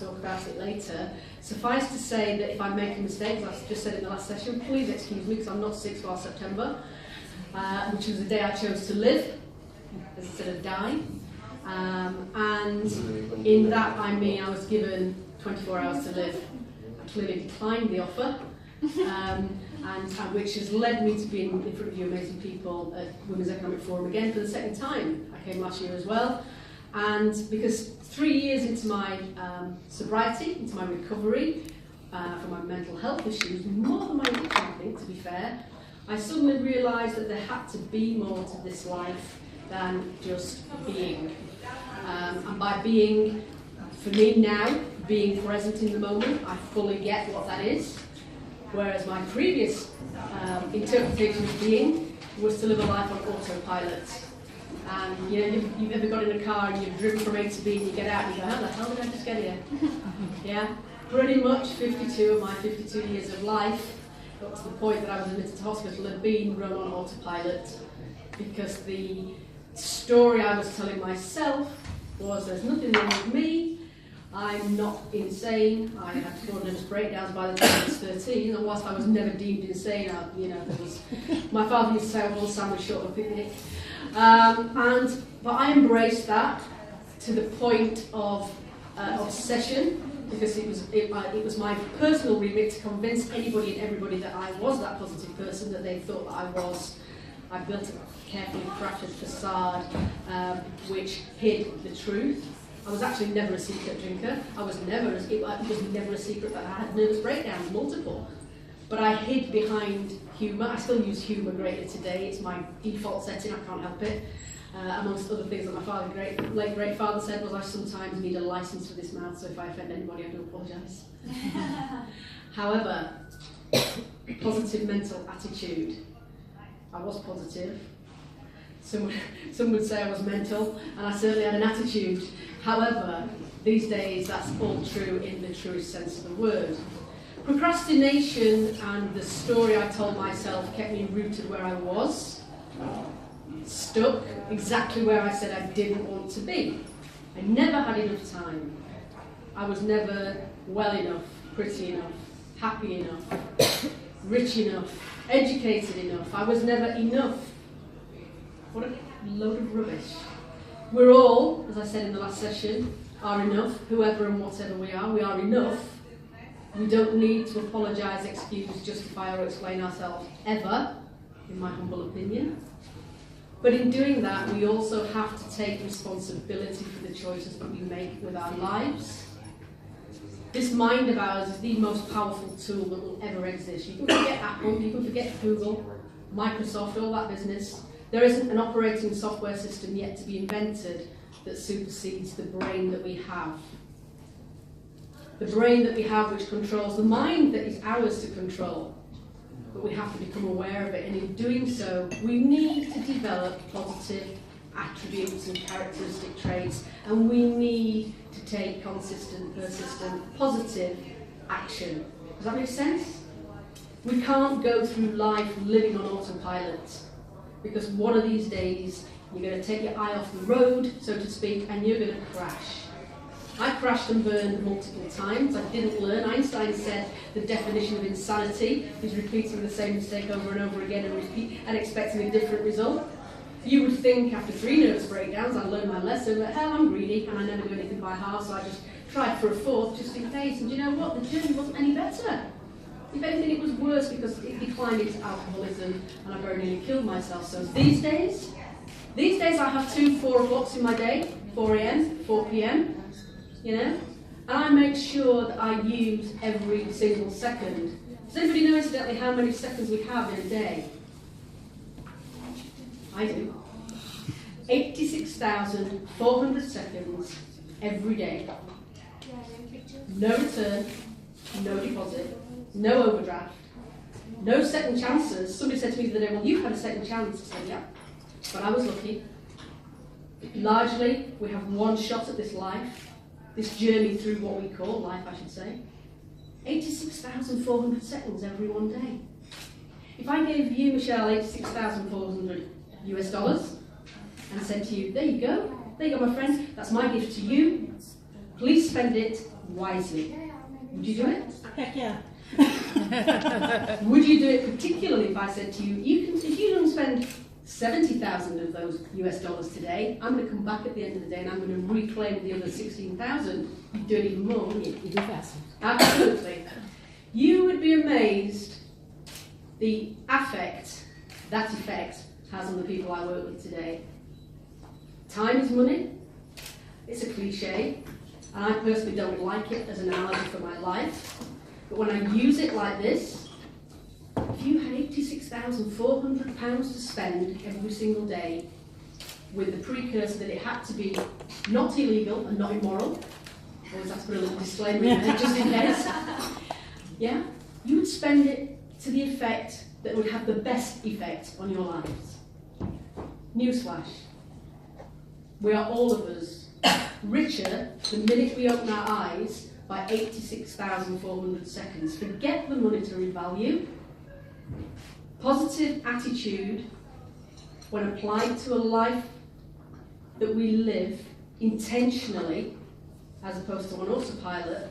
talk about it later. Suffice to say that if I make a mistake, as I just said in the last session, please excuse me because I'm not 6 while September, which was the day I chose to live instead of die. And in that, I mean, I was given 24 hours to live. I clearly declined the offer, and which has led me to being in front of you amazing people at Women's Economic Forum again for the second time. I came last year as well. And because 3 years into my sobriety, into my recovery from my mental health issues, more than my addiction, I think, to be fair, I suddenly realised that there had to be more to this life than just being. And by being, for me now, being present in the moment, I fully get what that is. Whereas my previous interpretation of being was to live a life on autopilot. And you know, you've ever got in a car and you've driven from A to B and you get out and you go, how the hell did I just get here? Yeah, pretty much 52 of my 52 years of life, up to the point that I was admitted to hospital, had been run on autopilot because the story I was telling myself was there's nothing wrong with me, I'm not insane. I had 4 nervous breakdowns by the time I was 13, and whilst I was never deemed insane, my father used to say I was a sandwich short of a picnic. But I embraced that to the point of obsession, because it was my personal remit to convince anybody and everybody that I was that positive person that they thought that I was. I built a carefully crafted facade which hid the truth. I was actually never a secret drinker. It was never a secret that I had nervous breakdowns, multiple. But I hid behind humour. I still use humour greatly today. It's my default setting, I can't help it. Amongst other things that my father, late great father said was I sometimes need a licence for this mouth, so if I offend anybody I do apologise. However, positive mental attitude. I was positive. Some would say I was mental, and I certainly had an attitude. However, these days that's all true in the truest sense of the word. Procrastination and the story I told myself kept me rooted where I was, stuck exactly where I said I didn't want to be. I never had enough time. I was never well enough, pretty enough, happy enough, rich enough, educated enough. I was never enough. What a load of rubbish. We're all, as I said in the last session, are enough, whoever and whatever we are enough. We don't need to apologise, excuse, justify or explain ourselves ever, in my humble opinion. But in doing that, we also have to take responsibility for the choices that we make with our lives. This mind of ours is the most powerful tool that will ever exist. You can forget Apple, you can forget Google, Microsoft, all that business. There isn't an operating software system yet to be invented that supersedes the brain that we have. The brain that we have which controls the mind that is ours to control. But we have to become aware of it, and in doing so, we need to develop positive attributes and characteristic traits, and we need to take consistent, persistent, positive action. Does that make sense? We can't go through life living on autopilot, because one of these days you're going to take your eye off the road, so to speak, and you're going to crash. I crashed and burned multiple times. I didn't learn. Einstein said the definition of insanity is repeating the same mistake over and over again and expecting a different result. You would think after 3 nervous breakdowns I'd learned my lesson, but hell, I'm greedy and I never do anything by half, so I just tried for a 4th just in case. And do you know what? The journey wasn't any better. If anything, it was worse because it declined into alcoholism and I very nearly killed myself. So these days I have 2 4 o'clocks in my day, 4 a.m, 4 p.m, you know, and I make sure that I use every single second. Does anybody know incidentally how many seconds we have in a day? I do. 86,400 seconds every day. No return, no deposit, no overdraft, no second chances. Somebody said to me the other day, well, you've had a second chance. I said, yeah, but I was lucky. Largely, we have one shot at this life, this journey through what we call life, I should say. 86,400 seconds every one day. If I gave you, Michelle, 86,400 US dollars and said to you, there you go, my friend, that's my gift to you. Please spend it wisely. Would you do it? Heck yeah. Would you do it particularly if I said to you, if you don't spend 70,000 of those US dollars today, I'm going to come back at the end of the day and I'm going to reclaim the other 16,000. You'd do it even more, wouldn't you? You'd be faster. Absolutely. You would be amazed the affect that effect has on the people I work with today. Time is money. It's a cliche, and I personally don't like it as an analogy for my life. But when I use it like this, if you had £86,400 to spend every single day with the precursor that it had to be not illegal and not immoral, always have to put a little disclaimer in there just in case, yeah, you would spend it to the effect that would have the best effect on your lives. Newsflash. We are all of us richer the minute we open our eyes by 86,400 seconds. Forget the monetary value. Positive attitude, when applied to a life that we live intentionally, as opposed to on autopilot,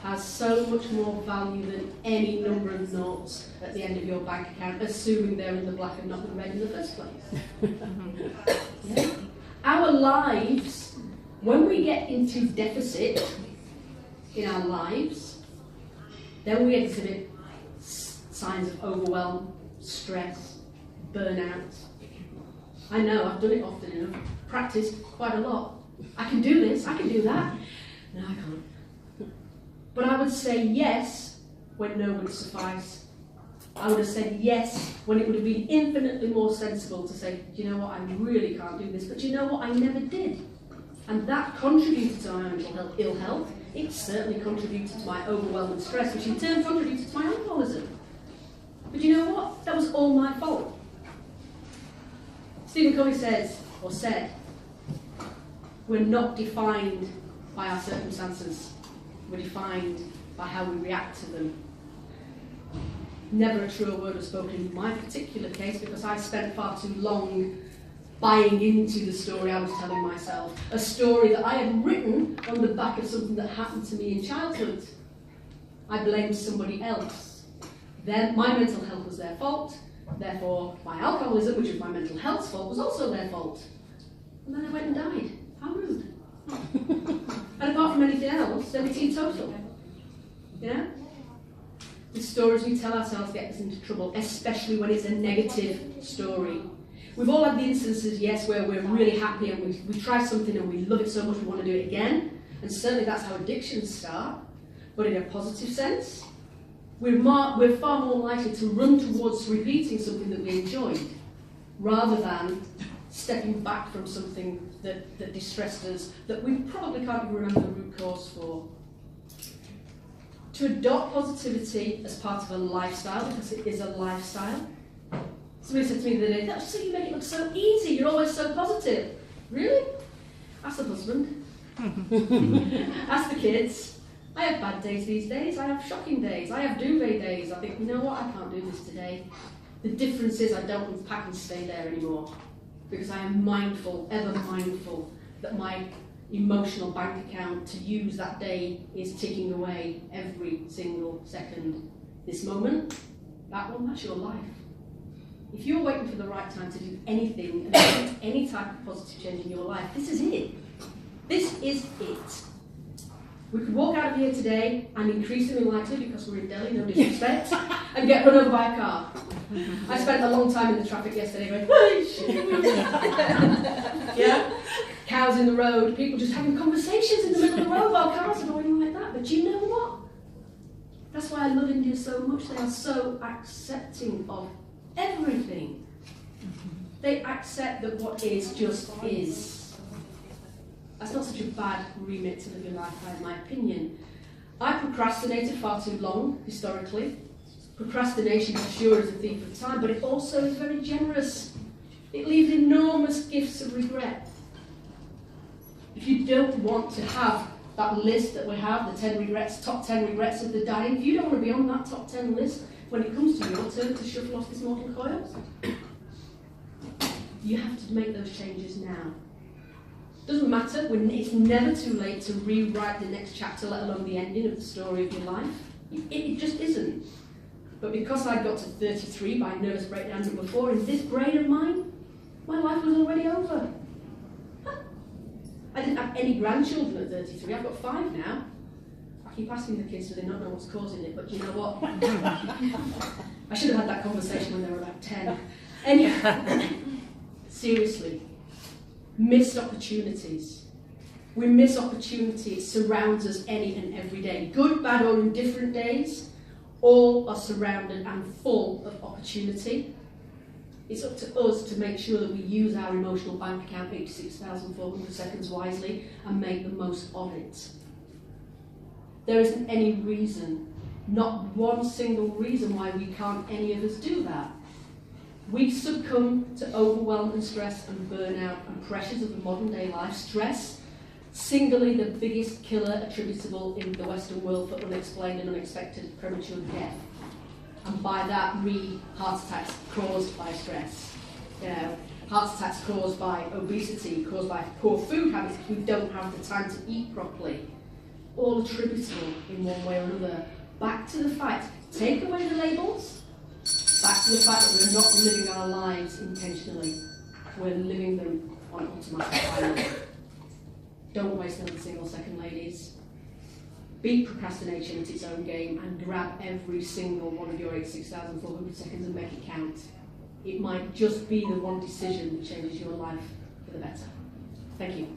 has so much more value than any number of noughts at the end of your bank account, assuming they're in the black and not the red in the first place. Yeah. Our lives, when we get into deficit in our lives, then we exhibit signs of overwhelm, stress, burnout. I know, I've done it often enough, practiced quite a lot. I can do this, I can do that. No, I can't. But I would say yes when no would suffice. I would have said yes when it would have been infinitely more sensible to say, do you know what, I really can't do this, but do you know what, I never did. And that contributed to my mental ill health. It certainly contributed to my overwhelm and stress, which in turn contributed to my alcoholism. But you know what? That was all my fault. Stephen Covey says, or said, we're not defined by our circumstances. We're defined by how we react to them. Never a truer word was spoken in my particular case, because I spent far too long buying into the story I was telling myself. A story that I had written on the back of something that happened to me in childhood. I blamed somebody else. Then my mental health was their fault. Therefore, my alcoholism, which was my mental health's fault, was also their fault. And then I went and died. How rude. And apart from anything else, they were teetotal. You know? The stories we tell ourselves get us into trouble, especially when it's a negative story. We've all had the instances, yes, where we're really happy and we try something and we love it so much we want to do it again. And certainly that's how addictions start. But in a positive sense, we're far more likely to run towards repeating something that we enjoyed, rather than stepping back from something that distressed us, that we probably can't even remember the root cause for. To adopt positivity as part of a lifestyle, because it is a lifestyle. Somebody said to me the other day, that's just so you make it look so easy, you're always so positive. Really? Ask the husband. Ask the kids. I have bad days these days, I have shocking days, I have duvet days. I think, you know what, I can't do this today. The difference is I don't unpack and stay there anymore, because I am mindful, ever mindful, that my emotional bank account to use that day is ticking away every single second. This moment, that one, that's your life. If you're waiting for the right time to do anything, and any type of positive change in your life, this is it. This is it. We could walk out of here today, and increasingly likely, because we're in Delhi, no disrespect, and get run over by a car. I spent a long time in the traffic yesterday going, hey, shit. Yeah? Cows in the road, people just having conversations in the middle of the road while cars are going like that. But you know what? That's why I love India so much. They are so accepting of everything. They accept that what is just is. That's not such a bad remit to live your life by, in my opinion. I procrastinated far too long, historically. Procrastination for sure is a thief of time, but it also is very generous. It leaves enormous gifts of regret. If you don't want to have that list that we have, the 10 regrets, top 10 regrets of the dying, if you don't want to be on that top 10 list when it comes to your turn to shuffle off this mortal coil, you have to make those changes now. Doesn't matter, it's never too late to rewrite the next chapter, let alone the ending of the story of your life. It just isn't. But because I got to 33 by nervous breakdown number 4, in this brain of mine, my life was already over. I didn't have any grandchildren at 33, I've got 5 now. I keep asking the kids so they don't know what's causing it, but you know what? I should have had that conversation when they were about 10. Anyway, seriously, missed opportunities. We miss opportunity, it surrounds us any and every day. Good, bad or indifferent days, all are surrounded and full of opportunity. It's up to us to make sure that we use our emotional bank account 86,400 seconds wisely and make the most of it. There isn't any reason, not one single reason why we can't any of us do that. We succumb to overwhelm and stress and burnout and pressures of the modern day life. Stress, singly the biggest killer attributable in the Western world for unexplained and unexpected premature death. And by that, heart attacks caused by stress. You know, heart attacks caused by obesity, caused by poor food habits, we don't have the time to eat properly. All attributable in one way or another. Back to the fact, take away the labels, back to the fact that we're not living our lives intentionally. We're living them on automatic pilot. Don't waste another single second, ladies. Beat procrastination at its own game and grab every single one of your 86,400 seconds and make it count. It might just be the one decision that changes your life for the better. Thank you.